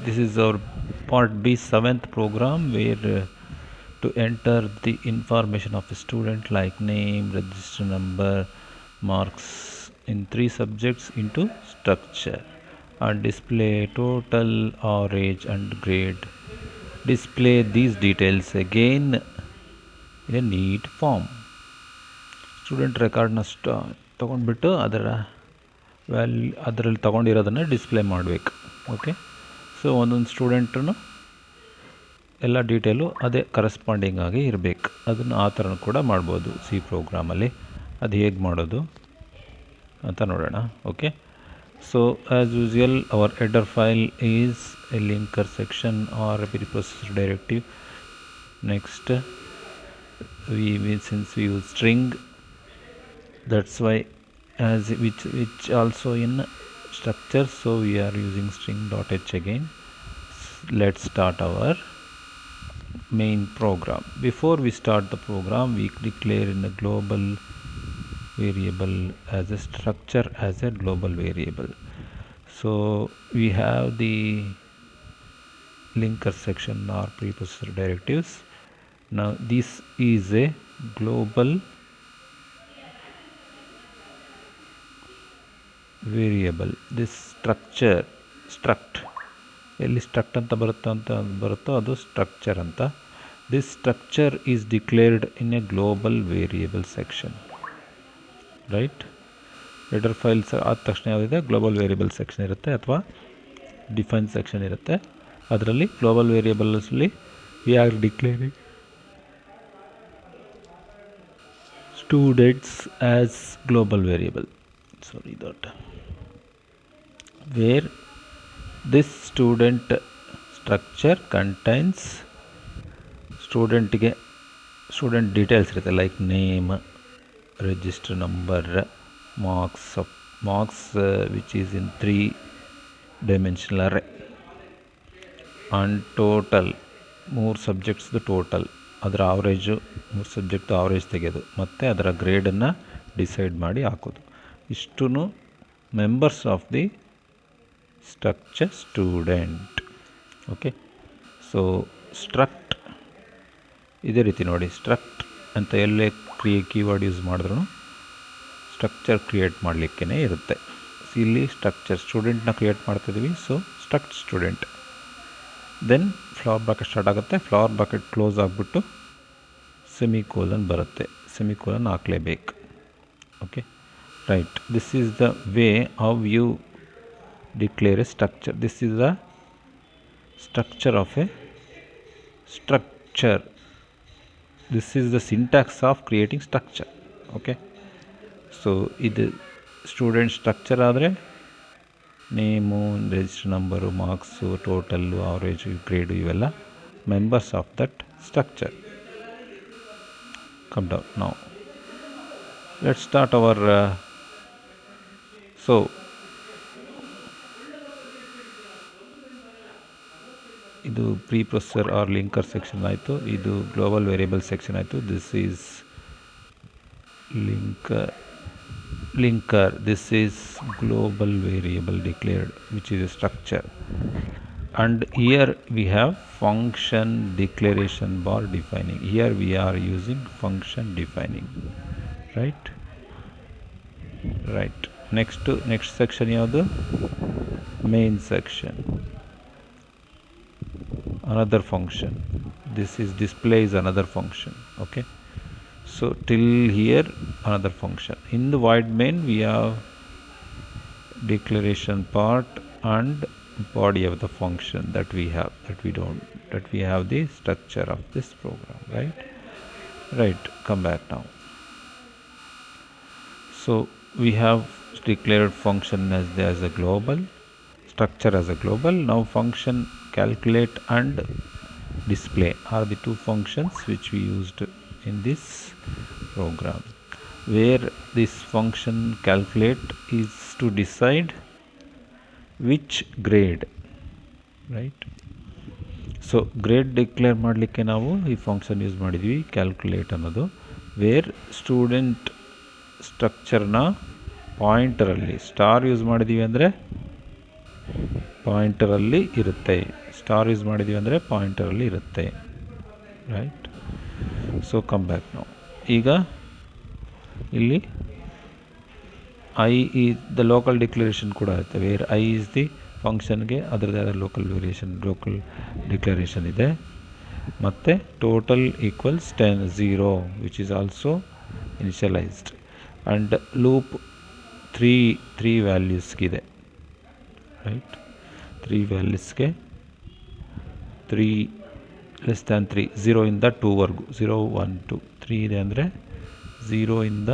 This is our part B 7th program where to enter the information of a student like name, register number, marks in 3 subjects into structure and display total, average and grade. Display these details again in a neat form. Student ರೆಕಾರ್ಡ್ನ ತೊಗೊಂಡ್ಬಿಟ್ಟು ಅದರಲ್ಲಿ ತೊಗೊಂಡಿರೋದನ್ನು display ಮಾಡಬೇಕು. Okay, so ಒಂದೊಂದು ಸ್ಟೂಡೆಂಟನ್ನು ಎಲ್ಲ detail ಅದೇ corresponding ಆಗಿ ಇರಬೇಕು. ಅದನ್ನು ಆ ಥರ ಕೂಡ ಮಾಡ್ಬೋದು ಸಿ ಪ್ರೋಗ್ರಾಮಲ್ಲಿ. ಅದು ಹೇಗೆ ಮಾಡೋದು ಅಂತ ನೋಡೋಣ. Okay, so as usual our header file is a linker section or a preprocessor directive. Next since we use string, that's why as which also in structure, so we are using string.h again. Let's start our main program. Before we start the program, we declare in a global variable as a structure as a global variable. So we have the linker section or preprocessor directives. Now this is a global variable. This structure struct ಎಲ್ಲಿ struct ಅಂತ ಬರುತ್ತೋ ಅದು structure ಅಂತ. This structure is declared in a global variable section. Right, header files ಆದ ತಕ್ಷಣ ಯಾವುದಿದೆ, global variable section ಇರುತ್ತೆ ಅಥವಾ ಡಿಫೈನ್ ಸೆಕ್ಷನ್ ಇರುತ್ತೆ. ಅದರಲ್ಲಿ ಗ್ಲೋಬಲ್ ವೇರಿಯಬಲ್ಸಲ್ಲಿ we are declaring students as global variable, where this student structure contains student details irutte like name, register number, marks which is in 3 dimensional array, and total 3 subjects the total, ಅದರ average 3 subject average ತೆಗೆಯೋದು ಮತ್ತು ಅದರ ಗ್ರೇಡನ್ನು decide ಮಾಡಿ ಹಾಕೋದು. ಇಷ್ಟೂ members of the structure student. Okay, so struct ಇದೇ ರೀತಿ ನೋಡಿ. ಸ್ಟ್ರಕ್ಟ್ ಅಂತ ಎಲ್ಲೇ ಕೀವರ್ಡ್ ಯೂಸ್ ಮಾಡಿದ್ರೂ ಸ್ಟ್ರಕ್ಚರ್ ಕ್ರಿಯೇಟ್ ಮಾಡಲಿಕ್ಕೇ ಇರುತ್ತೆ. ಇಲ್ಲಿ ಸ್ಟ್ರಕ್ಚರ್ ಸ್ಟೂಡೆಂಟ್ನ ಕ್ರಿಯೇಟ್ ಮಾಡ್ತಿದ್ದೀವಿ, so struct student. Then flower bracket start ಆಗುತ್ತೆ, ಫ್ಲವರ್ ಬ್ರಾಕೆಟ್ ಕ್ಲೋಸ್ ಆಗಿಬಿಟ್ಟು ಸೆಮಿಕೋಲನ್ ಬರುತ್ತೆ. ಸೆಮಿಕೋಲನ್ ಹಾಕಲೇಬೇಕು. Okay, right. This is the way how you declare a structure. This is the structure of a structure. This is the syntax of creating structure. Okay, so ಇದು student structure ಆದರೆ name, register number, marks, total, average, grade ಇವೆಲ್ಲ members of that structure. Come down now. Let's start our so ಇದು ಪ್ರಿಪ್ರೊಸೆಸರ್ R linker section ಆಯಿತು. ಇದು global variable section ಆಯಿತು. This is linker. This is global variable declared, which is a structure, and here we have function declaration bar defining. Here we are using function defining. Right. Next section yavadu, main section. Another function. This is display is another function. Okay, so till here another function. In the void main we have declaration part and body of the function that we have, that we have the structure of this program. Right, come back now. So we have declared function as a global, structure as a global. Now function calculate and display are the two functions which we used in this program, where this function calculate is to decide which grade. Right, so grade declare ಮಾಡಲಿಕ್ಕೆ ನಾವು ಈ function use ಮಾಡಿದ್ವಿ, calculate ಅನ್ನೋದು. Wear student ಸ್ಟ್ರಕ್ಚರ್ನ ಪಾಯಿಂಟರಲ್ಲಿ star use ಮಾಡಿದ್ದೀವಿ ಅಂದರೆ ಪಾಯಿಂಟರಲ್ಲಿ ಇರುತ್ತೆ. Star use ಮಾಡಿದ್ದೀವಿ ಅಂದರೆ ಪಾಯಿಂಟರಲ್ಲಿ ಇರುತ್ತೆ, ರೈಟ್. ಸೊ ಕಮ್ ಬ್ಯಾಕ್ ನಾವು. ಈಗ ಇಲ್ಲಿ ಐ ಈ ದ ಲೋಕಲ್ ಡಿಕ್ಲರೇಷನ್ ಕೂಡ ಇರುತ್ತೆ, ವೇರ್ ಐ ಈಸ್ ದಿ ಫಂಕ್ಷನ್ಗೆ ಅದರದೇ ಆದ ಲೋಕಲ್ ಡಿಕ್ಲರೇಷನ್ ಇದೆ. ಮತ್ತು total equals 0 which is also initialised. And loop three ವ್ಯಾಲ್ಯೂಸ್ಗಿದೆ, ರೈಟ್. 3 ವ್ಯಾಲ್ಯೂಸ್ಗೆ 3 ಲೆಸ್ ದ್ಯಾನ್ 3, 0 ಇಂದ 2ವರೆಗೂ, 0 1 2 3 ಇದೆ ಅಂದರೆ 0 ಇಂದ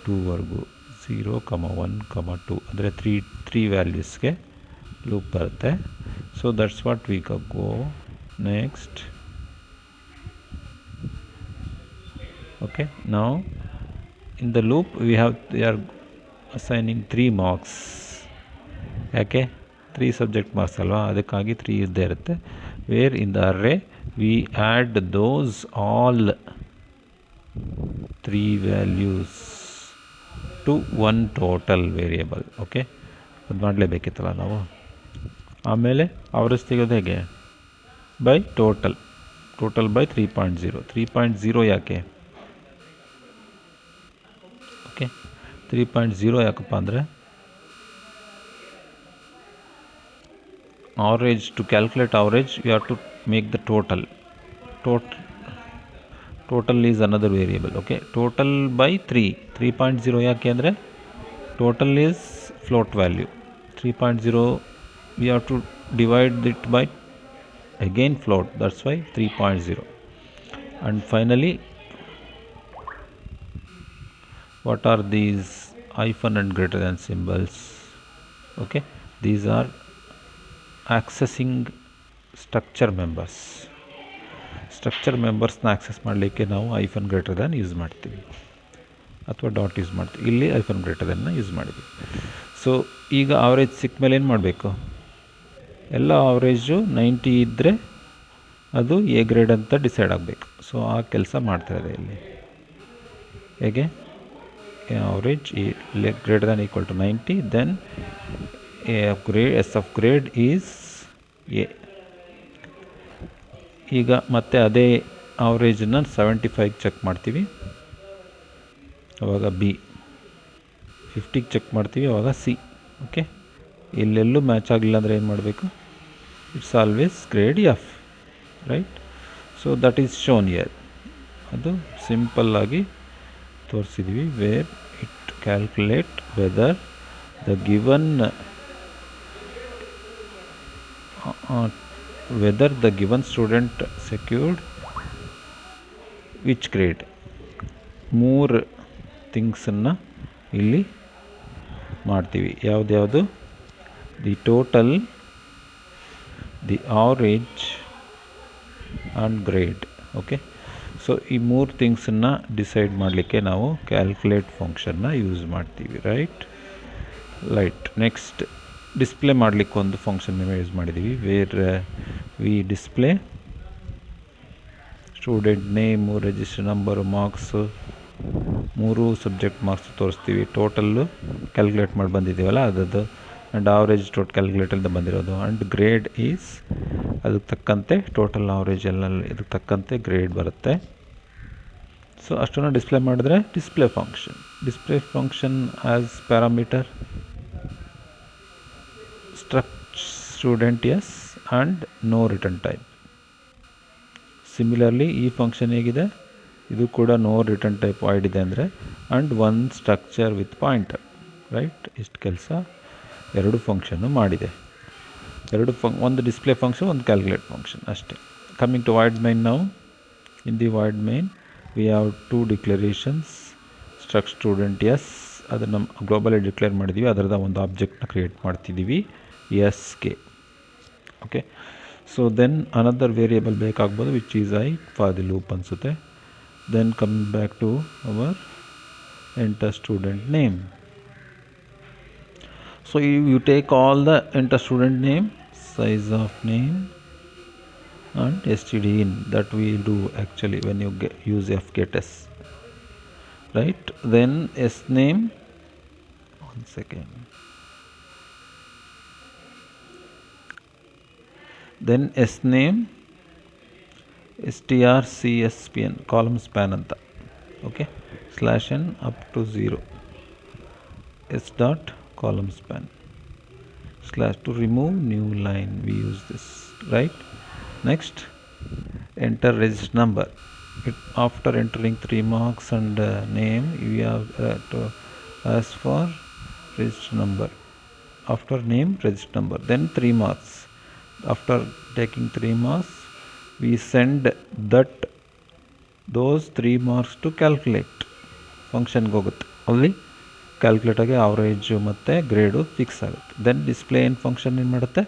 2ವರೆಗೂ, 0, 1, 2 ಅಂದರೆ 3 ವ್ಯಾಲ್ಯೂಸ್ಗೆ ಲೂಪ್ ಬರುತ್ತೆ. So that's what we go next. Okay, ನಾವು in the loop we are assigning 3 marks. ಯಾಕೆ 3 ಸಬ್ಜೆಕ್ಟ್ ಮಾರ್ಕ್ಸ್ ಅಲ್ವಾ, ಅದಕ್ಕಾಗಿ 3 ಇದ್ದೇ ಇರುತ್ತೆ. Where in the array we add those all 3 values to one total variable. Okay, ಅದು ಮಾಡಲೇಬೇಕಿತ್ತಲ್ಲ ನಾವು. ಆಮೇಲೆ ಅವರೇಜ್ ತೆಗೆಯೋದು ಹೇಗೆ? ಬೈ ಟೋಟಲ್ ಬೈ 3.0 ಯಾಕೆ? ಓಕೆ, 3.0 ಯಾಕಪ್ಪ ಅಂದರೆ average, to calculate average you have to make the total is another variable. Okay, total by 3.0 ಯಾಕೆ ಅಂದರೆ total is float value. 3.0 we have to divide it by again float, that's why 3.0. and finally what are these hyphen and greater than symbols? Okay, these are accessing structure ಮೆಂಬರ್ಸ್ನ access ಮಾಡಲಿಕ್ಕೆ ನಾವು ಐಫನ್ greater than use ಮಾಡ್ತೀವಿ ಅಥವಾ dot use ಮಾಡ್ತೀವಿ. ಇಲ್ಲಿ ಐಫನ್ greater ದ್ಯಾನ್ನ use ಮಾಡಿದ್ವಿ. ಸೊ ಈಗ ಆವ್ರೇಜ್ ಸಿಕ್ಕ ಮೇಲೆ ಏನು ಮಾಡಬೇಕು? ಎಲ್ಲ ಆವ್ರೇಜು 90 ಇದ್ದರೆ ಅದು ಎ ಗ್ರೇಡ್ ಅಂತ ಡಿಸೈಡ್ ಆಗಬೇಕು. ಸೊ ಆ ಕೆಲಸ ಮಾಡ್ತಾಯಿದೆ ಇಲ್ಲಿ. ಹೇಗೆ? Average greater than equal to 90, then S of grade is A. ಈಗ ಮತ್ತೆ ಅದೇ ಆವ್ರೇಜನ್ನು 75 ಚೆಕ್ ಮಾಡ್ತೀವಿ, ಆವಾಗ ಬಿ. 50ಗೆ ಚೆಕ್ ಮಾಡ್ತೀವಿ, ಆವಾಗ ಸಿ. ಓಕೆ, ಇಲ್ಲೆಲ್ಲೂ ಮ್ಯಾಚ್ ಆಗಲಿಲ್ಲ ಅಂದರೆ ಏನು ಮಾಡಬೇಕು? It's always grade F, right. So that is shown here. ಅದು ಸಿಂಪಲ್ಲಾಗಿ ತೋರಿಸಿದ್ವಿ. Where it calculate whether the given student secured which grade. 3 ಥಿಂಗ್ಸನ್ನು ಇಲ್ಲಿ ಮಾಡ್ತೀವಿ. ಯಾವುದು? The total, the average and grade. Okay, so ಈ 3 ಥಿಂಗ್ಸನ್ನು ಡಿಸೈಡ್ ಮಾಡಲಿಕ್ಕೆ ನಾವು ಕ್ಯಾಲ್ಕುಲೇಟ್ ಫಂಕ್ಷನ್ನ ಯೂಸ್ ಮಾಡ್ತೀವಿ, ರೈಟ್. ನೆಕ್ಸ್ಟ್ ಡಿಸ್ಪ್ಲೇ ಮಾಡಲಿಕ್ಕೆ ಒಂದು ಫಂಕ್ಷನ್ ಯೂಸ್ ಮಾಡಿದ್ದೀವಿ. Where we display student name, register number, marks, 3 subject marks ತೋರಿಸ್ತೀವಿ. ಟೋಟಲ್ಲು ಕ್ಯಾಲ್ಕುಲೇಟ್ ಮಾಡಿ ಬಂದಿದ್ದೀವಲ್ಲ ಅದದ್ದು, ಆ್ಯಂಡ್ ಆವ್ರೇಜ್ ಕ್ಯಾಲ್ಕುಲೇಟರಿಂದ ಬಂದಿರೋದು. ಆ್ಯಂಡ್ ಗ್ರೇಡ್ ಈಸ್ ಅದಕ್ಕೆ ತಕ್ಕಂತೆ ಟೋಟಲ್ ಆವ್ರೇಜ್ ಎಲ್ಲ ಇದಕ್ಕೆ ತಕ್ಕಂತೆ ಗ್ರೇಡ್ ಬರುತ್ತೆ. ಸೊ ಅಷ್ಟನ್ನು ಡಿಸ್ಪ್ಲೇ ಮಾಡಿದ್ರೆ display function as parameter student S and no return type. Similarly ಈ ಫಂಕ್ಷನ್ ಹೇಗಿದೆ? ಇದು ಕೂಡ ನೋ ರಿಟರ್ನ್ ಟೈಪ್ ವಾಯ್ಡ್ ಇದೆ ಅಂದರೆ, and one structure with pointer, right. ಇಷ್ಟು ಕೆಲಸ 2 ಫಂಕ್ಷನ್ನು ಮಾಡಿದೆ. ಒಂದು ಡಿಸ್ಪ್ಲೇ ಫಂಕ್ಷನ್, ಒಂದು ಕ್ಯಾಲ್ಕುಲೇಟ್ ಫಂಕ್ಷನ್ ಅಷ್ಟೇ. ಕಮ್ಮಿಂಗ್ ಟು ವಾಯ್ಡ್ ಮೈನ್ ನಾವು. In the void main we have 2 declarations. Struct student S ಅದನ್ನು ಗ್ಲೋಬಲಿ ಡಿಕ್ಲೇರ್ ಮಾಡಿದ್ದೀವಿ, ಅದರದ ಒಂದು ಆಬ್ಜೆಕ್ಟ್ನ ಕ್ರಿಯೇಟ್ ಮಾಡ್ತಿದ್ದೀವಿ ಎಸ್ಗೆ. Okay, so then another variable ಬೇಕಾಗ್ಬೋದು which is I for the loop ಅನಿಸುತ್ತೆ. Then coming back to our enter student name. So you take all the enter student name, size of name and std in. That we do actually when you use fgetS, right. Then s name, one second, then s name strcspn column span anta. Okay, slash n up to 0 s dot column span slash to remove new line. We use this, right? Next, enter register number. After entering 3 marks and name, we have to ask for register number. After name, register number, then 3 marks. After taking 3 marks, we send those 3 marks to calculate ಫಂಕ್ಷನ್ಗೆ ಹೋಗುತ್ತೆ. ಅಲ್ಲಿ calculate ಆಗಿ average ಮತ್ತು grade fix ಆಗುತ್ತೆ. Then display ಏನು function ಏನು ಮಾಡುತ್ತೆ,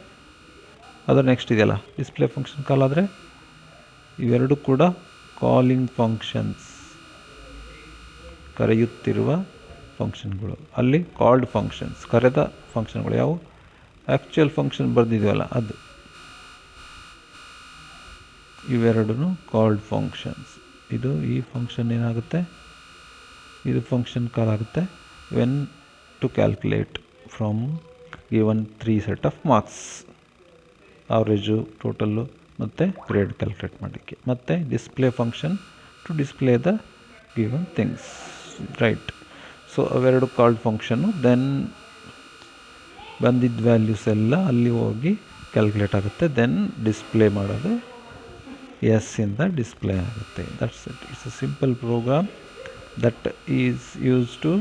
ಅದು ನೆಕ್ಸ್ಟ್ ಇದೆಯಲ್ಲ ಡಿಸ್ಪ್ಲೇ ಫಂಕ್ಷನ್ ಕಾಲ್ ಆದರೆ ಇವೆರಡು ಕೂಡ ಕಾಲಿಂಗ್ ಫಂಕ್ಷನ್ಸ್, ಕರೆಯುತ್ತಿರುವ ಫಂಕ್ಷನ್ಗಳು. ಅಲ್ಲಿ ಕಾಲ್ಡ್ ಫಂಕ್ಷನ್ಸ್, ಕರೆದ ಫಂಕ್ಷನ್ಗಳು. ಯಾವುವು ಆ್ಯಕ್ಚುಯಲ್ ಫಂಕ್ಷನ್ ಬರೆದಿದ್ದೀವಲ್ಲ ಅದು. ಇವೆರಡೂ ಕಾಲ್ಡ್ ಫಂಕ್ಷನ್ಸ್. ಇದು ಈ ಫಂಕ್ಷನ್ ಏನಾಗುತ್ತೆ, ಇದು ಫಂಕ್ಷನ್ ಕಾಲ್ ಆಗುತ್ತೆ when to calculate from given 3 set of marks. Average, total ಮತ್ತು ಗ್ರೇಡ್ ಕ್ಯಾಲ್ಕುಲೇಟ್ ಮಾಡಲಿಕ್ಕೆ. ಮತ್ತು display function to display the given things, right? So ಅವೆರಡು ಕಾಲ್ಡ್ ಫಂಕ್ಷನ್ನು. ದೆನ್ ಬಂದಿದ್ದ ವ್ಯಾಲ್ಯೂಸ್ ಎಲ್ಲ ಅಲ್ಲಿ ಹೋಗಿ ಕ್ಯಾಲ್ಕುಲೇಟ್ ಆಗುತ್ತೆ. ದೆನ್ ಡಿಸ್ಪ್ಲೇ ಮಾಡೋದು ಎಸ್ ಇಂದ ಡಿಸ್ಪ್ಲೇ ಆಗುತ್ತೆ. That's it. It's a simple program that is used to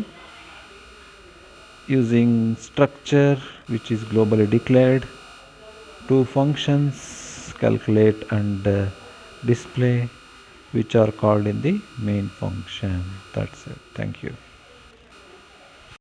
using structure which is globally declared, 2 functions calculate and display which are called in the main function. That's it. Thank you.